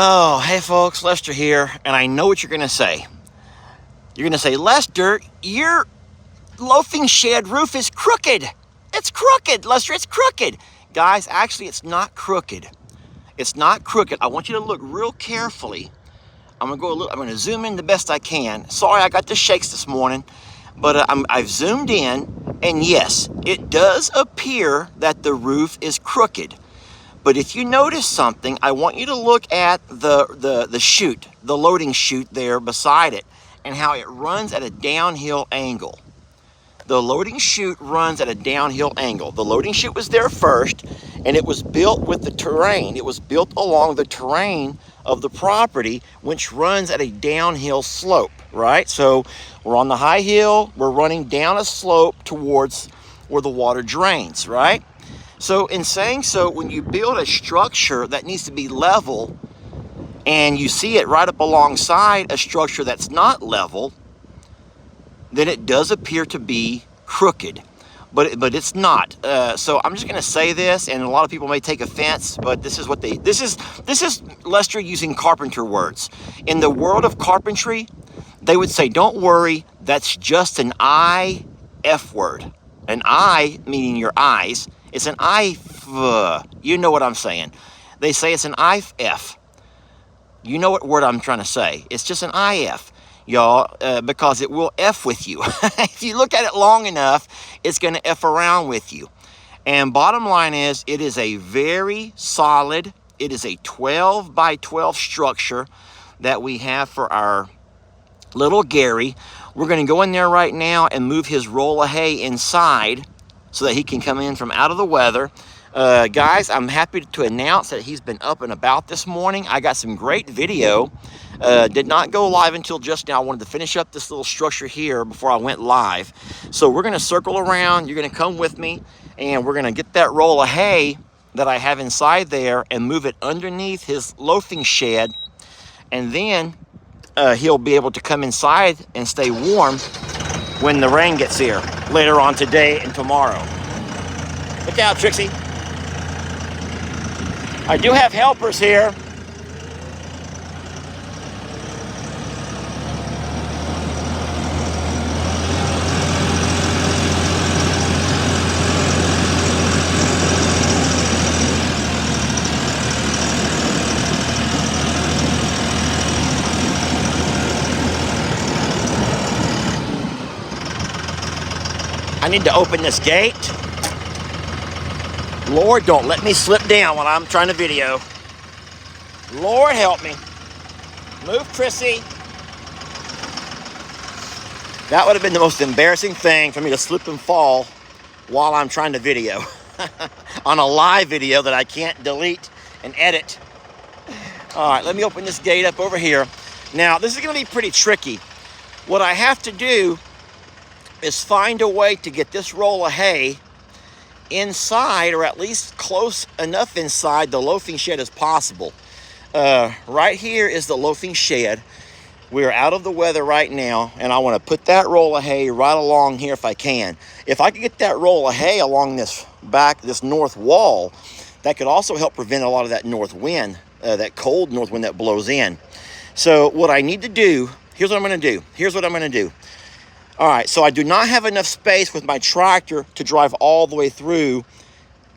Oh, hey folks, Lester here, and I know what you're going to say. You're going to say, Lester, your loafing shed roof is crooked. It's crooked, Lester, it's crooked. Guys, actually, it's not crooked. It's not crooked. I want you to look real carefully. I'm going to zoom in the best I can. Sorry, I got the shakes this morning, but I've zoomed in, and yes, it does appear that the roof is crooked. But if you notice something, I want you to look at the chute, the loading chute there beside it, and how it runs at a downhill angle. The loading chute runs at a downhill angle. The loading chute was there first, and it was built with the terrain. It was built along the terrain of the property, which runs at a downhill slope, right? So we're on the high hill, we're running down a slope towards where the water drains, right? So in saying so, when you build a structure that needs to be level and you see it right up alongside a structure that's not level, then it does appear to be crooked, but it's not. So I'm just going to say this, and a lot of people may take offense, but this is Lester using carpenter words. In the world of carpentry, they would say, don't worry, that's just an I-F word. An I meaning your eyes. It's an I-F. You know what I'm saying. They say it's an I-F. You know what word I'm trying to say. It's just an I-F, y'all, because it will F with you. If you look at it long enough, it's going to F around with you. And bottom line is, it is a very solid, it is a 12 by 12 structure that we have for our little Gary. We're going to go in there right now and move his roll of hay inside so that he can come in from out of the weather. Guys, I'm happy to announce that he's been up and about this morning. I got some great video. Did not go live until just now. I wanted to finish up this little structure here before I went live. So we're going to circle around. You're going to come with me, and we're going to get that roll of hay that I have inside there and move it underneath his loafing shed. And then he'll be able to come inside and stay warm when the rain gets here later on today and tomorrow. Look out, Trixie. I do have helpers here. I need to open this gate. Lord, don't let me slip down while I'm trying to video. Lord, help me. Move, Chrissy. That would have been the most embarrassing thing for me to slip and fall while I'm trying to video. On a live video that I can't delete and edit. All right, let me open this gate up over here. Now, this is going to be pretty tricky. What I have to do is find a way to get this roll of hay inside, or at least close enough inside the loafing shed as possible. Right here is the loafing shed. We're out of the weather right now, and I want to put that roll of hay right along here if I can. If I could get that roll of hay along this north wall, that could also help prevent a lot of that north wind, that cold north wind that blows in. So what I need to do, here's what I'm going to do. All right, so I do not have enough space with my tractor to drive all the way through,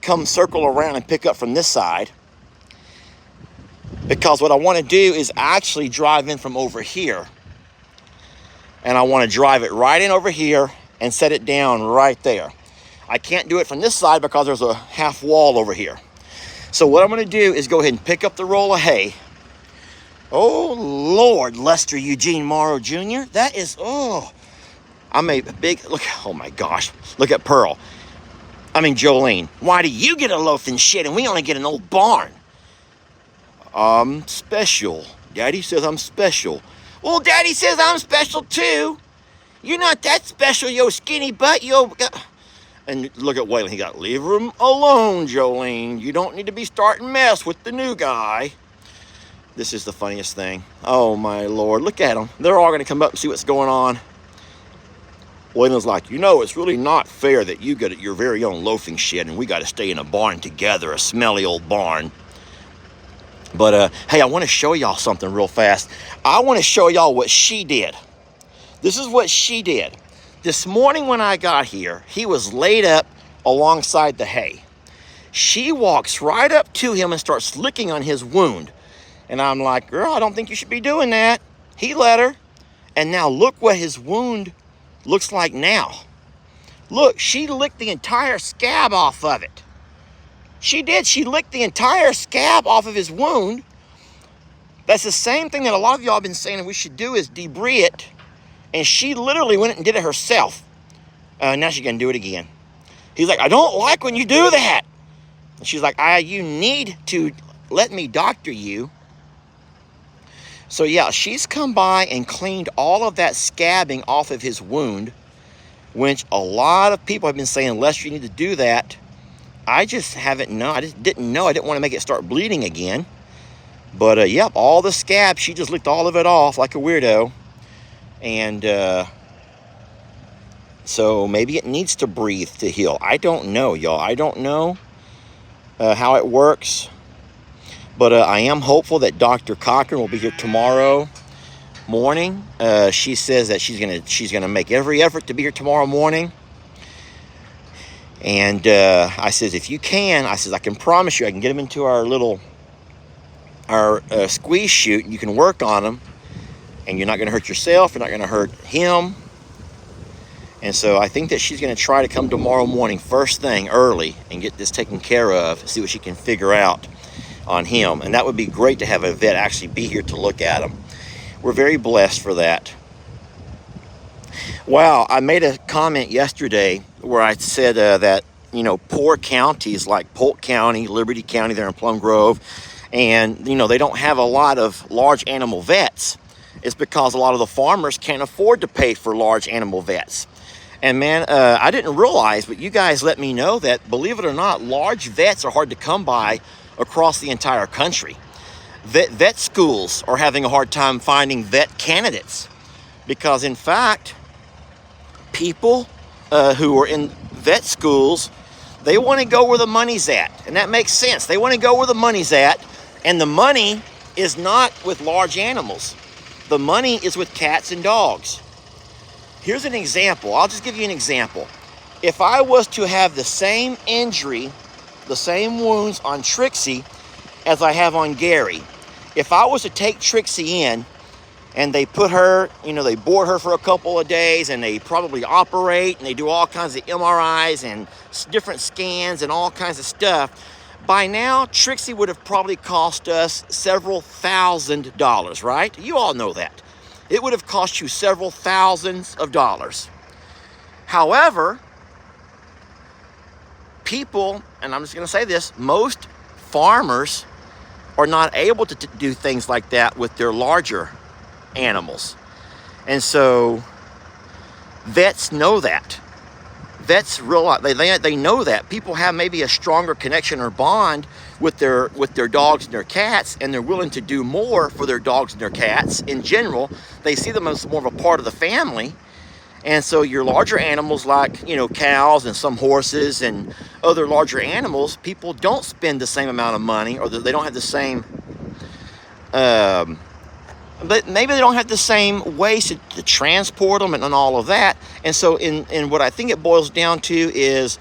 come circle around and pick up from this side. Because what I want to do is actually drive in from over here. And I want to drive it right in over here and set it down right there. I can't do it from this side because there's a half wall over here. So what I'm going to do is go ahead and pick up the roll of hay. Oh, Lord, Lester Eugene Morrow Jr. That is, I'm a big, look, oh my gosh, look at Pearl. I mean, Jolene, why do you get a loafing shed and we only get an old barn? I'm special. Daddy says I'm special. Well, Daddy says I'm special too. You're not that special, yo skinny butt, yo. And look at Waylon, he got, leave him alone, Jolene. You don't need to be starting mess with the new guy. This is the funniest thing. Oh my Lord, look at them. They're all gonna come up and see what's going on. Waylon's like, you know, it's really not fair that you get your very own loafing shed and we got to stay in a barn together, a smelly old barn. But hey, I want to show y'all something real fast. I want to show y'all what she did. This is what she did. This morning when I got here, he was laid up alongside the hay. She walks right up to him and starts licking on his wound. And I'm like, girl, I don't think you should be doing that. He let her. And now look what his wound looks like now. Look, she licked the entire scab off of it. She did. She licked the entire scab off of his wound. That's the same thing that a lot of y'all have been saying we should do, is debris it. And she literally went and did it herself. Now she's going to do it again. He's like, I don't like when you do that. And she's like, you need to let me doctor you. So yeah, she's come by and cleaned all of that scabbing off of his wound, which a lot of people have been saying, Lester, you need to do that. I just haven't known. I just didn't know. I didn't want to make it start bleeding again. But yep, all the scab, she just licked all of it off like a weirdo. And so maybe it needs to breathe to heal. I don't know, y'all. I don't know how it works. But I am hopeful that Dr. Cochran will be here tomorrow morning. She says that she's gonna make every effort to be here tomorrow morning. And I says, if you can, I says, I can promise you I can get them into our squeeze chute. You can work on them. And you're not going to hurt yourself. You're not going to hurt him. And so I think that she's going to try to come tomorrow morning first thing early and get this taken care of, see what she can figure out on him. And that would be great to have a vet actually be here to look at him. We're very blessed for that. Wow, I made a comment yesterday where I said that, poor counties like Polk County, Liberty County, they're in Plum Grove, and, they don't have a lot of large animal vets. It's because a lot of the farmers can't afford to pay for large animal vets. And man, I didn't realize, but you guys let me know that, believe it or not, large vets are hard to come by across the entire country. Vet schools are having a hard time finding vet candidates because, in fact, people who are in vet schools, they want to go where the money's at. And that makes sense. They want to go where the money's at. And the money is not with large animals. The money is with cats and dogs. Here's an example. I'll just give you an example. If I was to have the same injury, the same wounds on Trixie as I have on Gary, if I was to take Trixie in and they put her, they board her for a couple of days and they probably operate and they do all kinds of MRIs and different scans and all kinds of stuff, by now, Trixie would have probably cost us several $1,000s, right? You all know that. It would have cost you several thousands of dollars. However, people, and I'm just going to say this, most farmers are not able to do things like that with their larger animals. And so vets know that. Vets realize, they know that people have maybe a stronger connection or bond with their dogs and their cats, and they're willing to do more for their dogs and their cats. In general, they see them as more of a part of the family. And so your larger animals like, cows and some horses and other larger animals, people don't spend the same amount of money, or they don't have the same but maybe they don't have the same ways to transport them and all of that. And so in what I think it boils down to is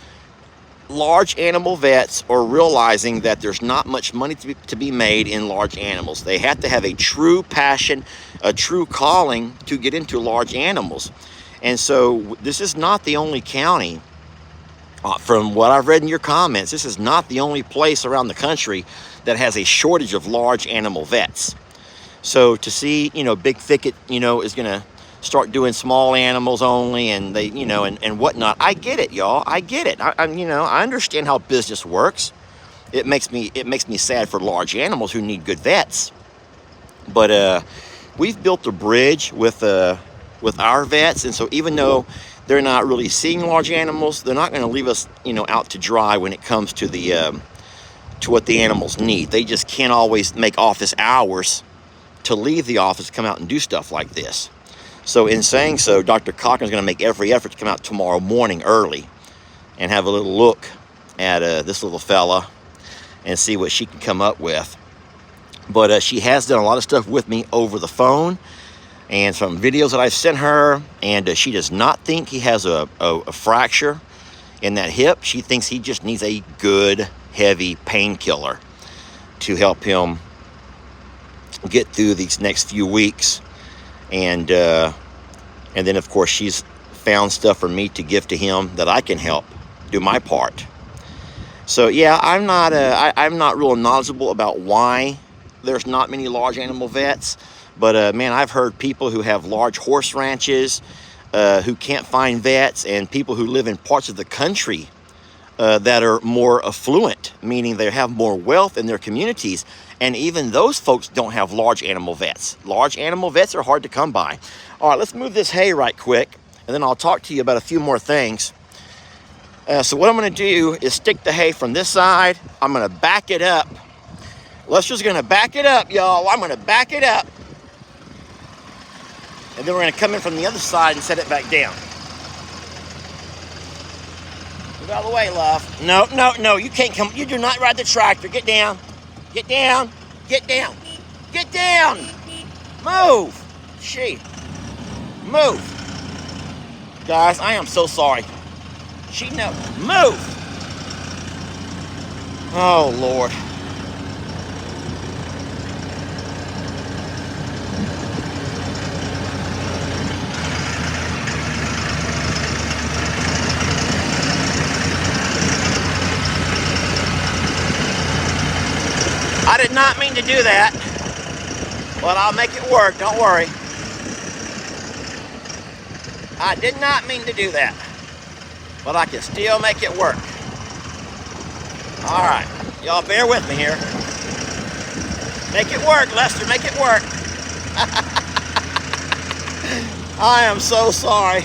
large animal vets are realizing that there's not much money to be made in large animals. They have to have a true passion, a true calling to get into large animals. And so this is not the only county, from what I've read in your comments, this is not the only place around the country that has a shortage of large animal vets. So to see, Big Thicket, is going to start doing small animals only, and they, and whatnot. I get it, y'all. I get it. I understand how business works. It makes me sad for large animals who need good vets. But we've built a bridge with our vets, and so even though they're not really seeing large animals, they're not going to leave us, out to dry when it comes to the to what the animals need. They just can't always make office hours to leave the office, come out and do stuff like this. So in saying so, Dr. Cochran is going to make every effort to come out tomorrow morning early and have a little look at this little fella and see what she can come up with. But she has done a lot of stuff with me over the phone and some videos that I've sent her, and she does not think he has a fracture in that hip. She thinks he just needs a good, heavy painkiller to help him get through these next few weeks. And then, of course, she's found stuff for me to give to him that I can help do my part. So, yeah, I'm not real knowledgeable about why there's not many large animal vets. But, man, I've heard people who have large horse ranches who can't find vets, and people who live in parts of the country that are more affluent, meaning they have more wealth in their communities. And even those folks don't have large animal vets. Large animal vets are hard to come by. All right, let's move this hay right quick, and then I'll talk to you about a few more things. So what I'm going to do is stick the hay from this side. I'm going to back it up. Lester's going to back it up, y'all. I'm going to back it up. And then we're going to come in from the other side and set it back down. Move out of the way, love. No, no, no. You can't come. You do not ride the tractor. Get down. Get down. Get down. Get down. Move. She. Move. Guys, I am so sorry. She knows. Move. Oh, Lord. I did not mean to do that, but I'll make it work, don't worry. I did not mean to do that, but I can still make it work. All right, y'all bear with me here. Make it work, Lester, make it work. I am so sorry.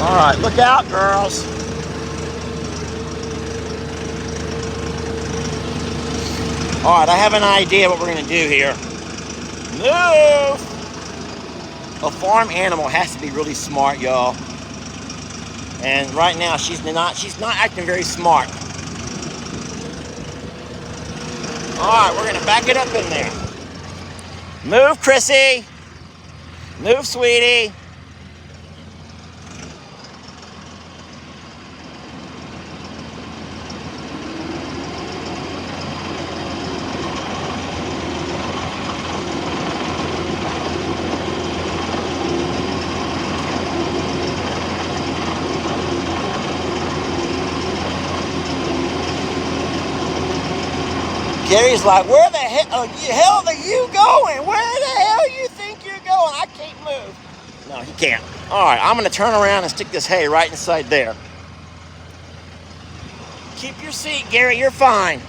All right, look out, girls. All right, I have an idea what we're going to do here. Move! A farm animal has to be really smart, y'all. And right now, she's not acting very smart. All right, we're going to back it up in there. Move, Chrissy. Move, sweetie. Gary's like, where the hell are you going? Where the hell you think you're going? I can't move. No, he can't. All right, I'm going to turn around and stick this hay right inside there. Keep your seat, Gary. You're fine.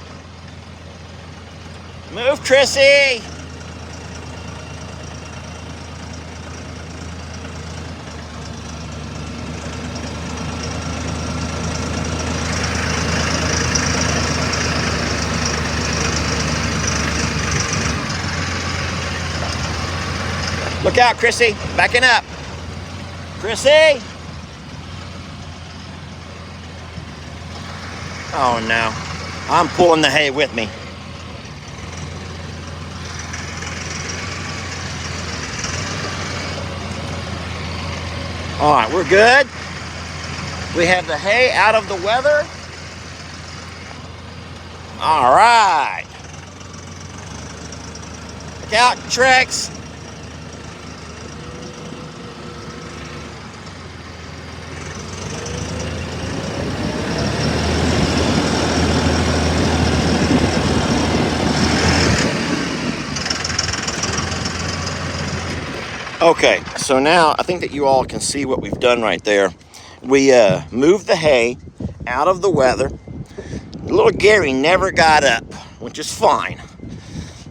Move, Chrissy. Look out, Chrissy. Backing up. Chrissy. Oh, no. I'm pulling the hay with me. All right, we're good. We have the hay out of the weather. All right. Look out, Trex. Okay, so now I think that you all can see what we've done right there. We moved the hay out of the weather. Little Gary never got up, which is fine.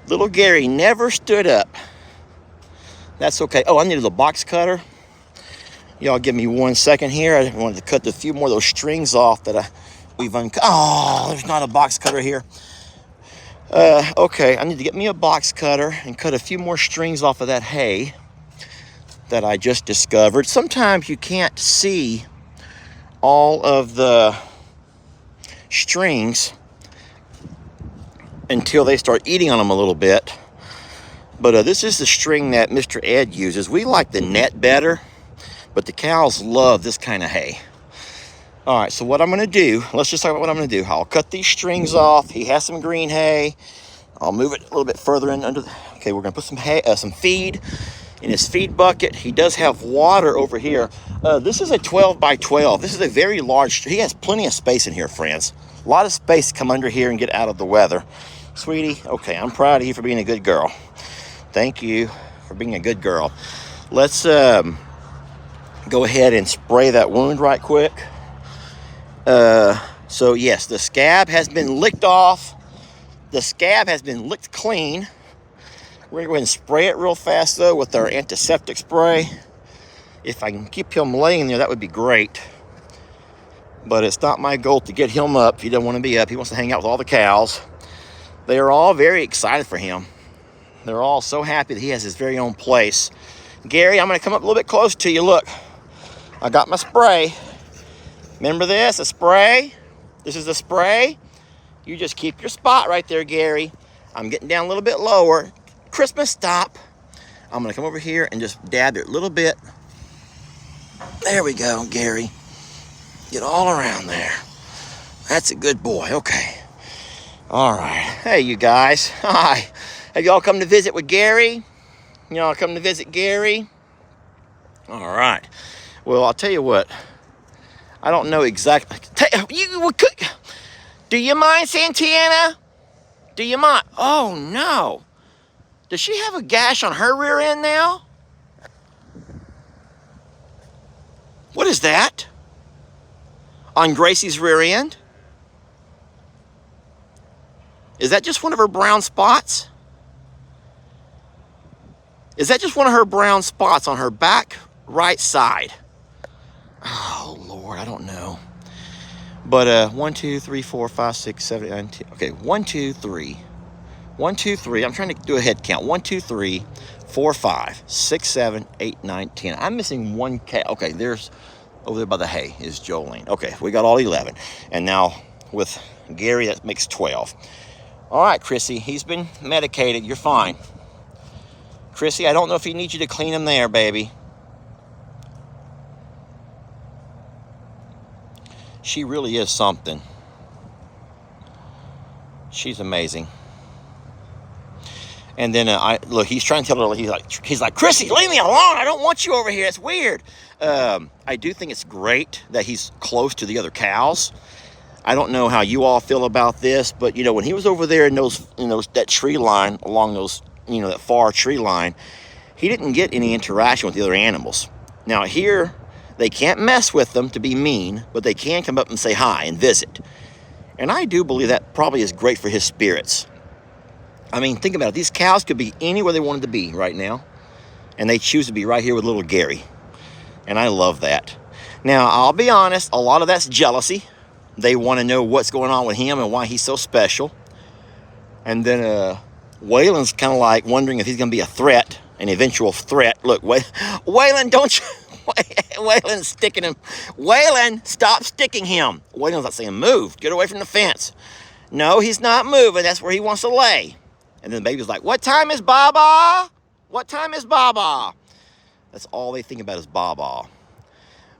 Little Gary never stood up. That's okay. Oh, I needed a box cutter. Y'all give me 1 second here. I wanted to cut a few more of those strings off that we've uncut. Oh, there's not a box cutter here. Okay, I need to get me a box cutter and cut a few more strings off of that hay that I just discovered. Sometimes you can't see all of the strings until they start eating on them a little bit. But this is the string that Mr. Ed uses. We like the net better, but the cows love this kind of hay. All right, so what I'm going to do, let's just talk about what I'm going to do. I'll cut these strings off. He has some green hay. I'll move it a little bit further in under. Okay, we're going to put some hay, some feed in his feed bucket. He does have water over here. This is a 12 by 12. This is a very large. He has plenty of space in here, friends. A lot of space to come under here and get out of the weather. Sweetie, okay, I'm proud of you for being a good girl. Thank you for being a good girl. Let's go ahead and spray that wound right quick. So yes, the scab has been licked off. The scab has been licked clean. We're going to go ahead and spray it real fast, though, with our antiseptic spray. If I can keep him laying there, that would be great. But it's not my goal to get him up. He doesn't want to be up. He wants to hang out with all the cows. They are all very excited for him. They're all so happy that he has his very own place. Gary, I'm going to come up a little bit close to you. Look, I got my spray. Remember this, a spray? This is a spray. You just keep your spot right there, Gary. I'm getting down a little bit lower. Christmas, stop. I'm going to come over here and just dab it a little bit. There we go, Gary. Get all around there. That's a good boy. Okay. All right. Hey, you guys. Hi. Have y'all come to visit with Gary? Y'all come to visit Gary? All right. Well, I'll tell you what. I don't know exactly. Do you mind, Santana? Do you mind? Oh, no. Does she have a gash on her rear end now? What is that? On Gracie's rear end? Is that just one of her brown spots? Is that just one of her brown spots on her back right side? Oh, Lord, I don't know. But 1, 2, 3, 4, 5, 6, 7, 8, 9, 10. Okay, 1, 2, 3. 1, 2, 3. I'm trying to do a head count. 1, 2, 3, 4, 5, 6, 7, 8, 9, 10. I'm missing one cow. Okay, there's over there by the hay is Jolene. Okay, we got all 11. And now with Gary, that makes 12. All right, Chrissy, he's been medicated. You're fine. Chrissy, I don't know if he needs you to clean him there, baby. She really is something. She's amazing. And then look, he's trying to tell her, he's like, Chrissy, leave me alone. I don't want you over here. It's weird. I do think it's great that he's close to the other cows. I don't know how you all feel about this, but you know, when he was over there in those, that tree line along those, that far tree line, he didn't get any interaction with the other animals. Now here, they can't mess with them to be mean, but they can come up and say hi and visit. And I do believe that probably is great for his spirits. I mean, think about it. These cows could be anywhere they wanted to be right now, and they choose to be right here with little Gary. And I love that. Now, I'll be honest, a lot of that's jealousy. They want to know what's going on with him and why he's so special. And then Waylon's kind of like wondering if he's going to be a threat, an eventual threat. Look, Waylon, don't you... Waylon's sticking him. Waylon, stop sticking him. Waylon's not saying move. Get away from the fence. No, he's not moving. That's where he wants to lay. And then the baby's like, what time is Baba? What time is Baba? That's all they think about is Baba.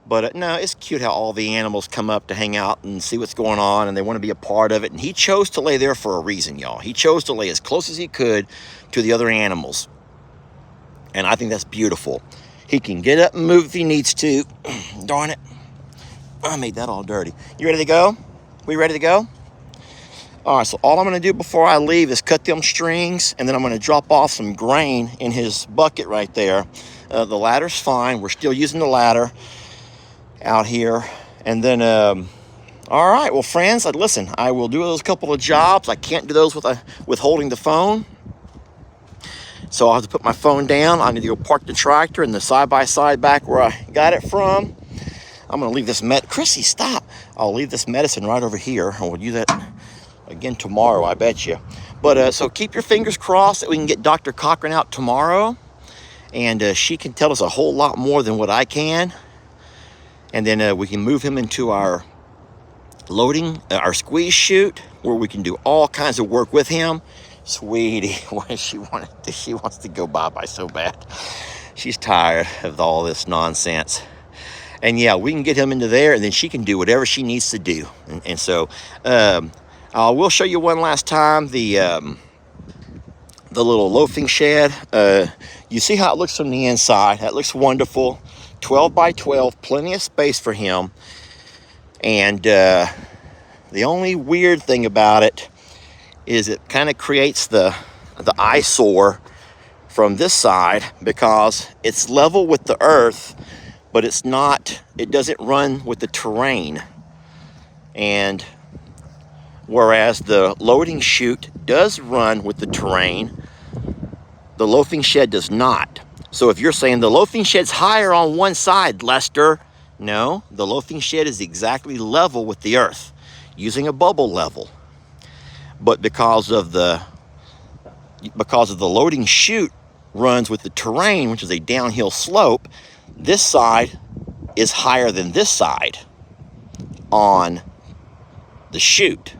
But no, it's cute how all the animals come up to hang out and see what's going on, and they want to be a part of it. And he chose to lay there for a reason, y'all. He chose to lay as close as he could to the other animals. And I think that's beautiful. He can get up and move if he needs to. Darn it. I made that all dirty. You ready to go? We ready to go? All right, so all I'm going to do before I leave is cut them strings, and then I'm going to drop off some grain in his bucket right there. The ladder's fine. We're still using the ladder out here. And then, all right, well, friends, listen, I will do those couple of jobs. I can't do those with holding the phone. So I'll have to put my phone down. I need to go park the tractor in the side-by-side back where I got it from. I'm going to leave this Chrissy, stop. I'll leave this medicine right over here, and we'll do that again tomorrow, I bet you. But so keep your fingers crossed that we can get Dr. Cochran out tomorrow. and she can tell us a whole lot more than what I can. And then we can move him into our loading, our squeeze chute, where we can do all kinds of work with him. Sweetie, she wants to go bye-bye so bad. She's tired of all this nonsense. And yeah, we can get him into there, and then she can do whatever she needs to do. And so I will show you one last time the little loafing shed. You see how it looks from the inside. That looks wonderful. 12 by 12, plenty of space for him. And the only weird thing about it is it kind of creates the eyesore from this side, because it's level with the earth, but it doesn't run with the terrain. And whereas the loading chute does run with the terrain, the loafing shed does not. So if you're saying the loafing shed's higher on one side, Lester, no, the loafing shed is exactly level with the earth, using a bubble level. But because of the loading chute runs with the terrain, which is a downhill slope, this side is higher than this side on the chute.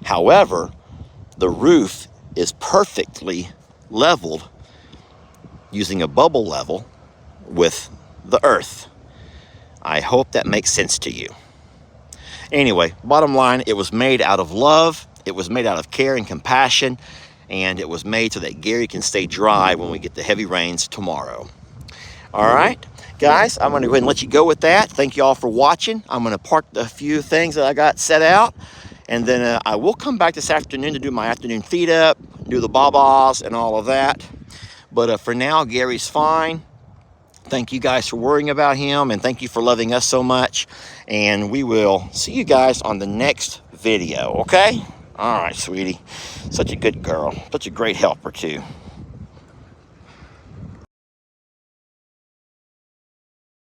However, the roof is perfectly leveled using a bubble level with the earth. I hope that makes sense to you. Anyway, bottom line, it was made out of love. It was made out of care and compassion, and it was made so that Gary can stay dry when we get the heavy rains tomorrow. All right, guys, I'm going to go ahead and let you go with that. Thank you all for watching. I'm going to park the few things that I got set out, and then I will come back this afternoon to do my afternoon feed up, do the babas and all of that. But for now, Gary's fine. Thank you guys for worrying about him, and thank you for loving us so much. And we will see you guys on the next video, okay? All right, sweetie. Such a good girl. Such a great helper, too.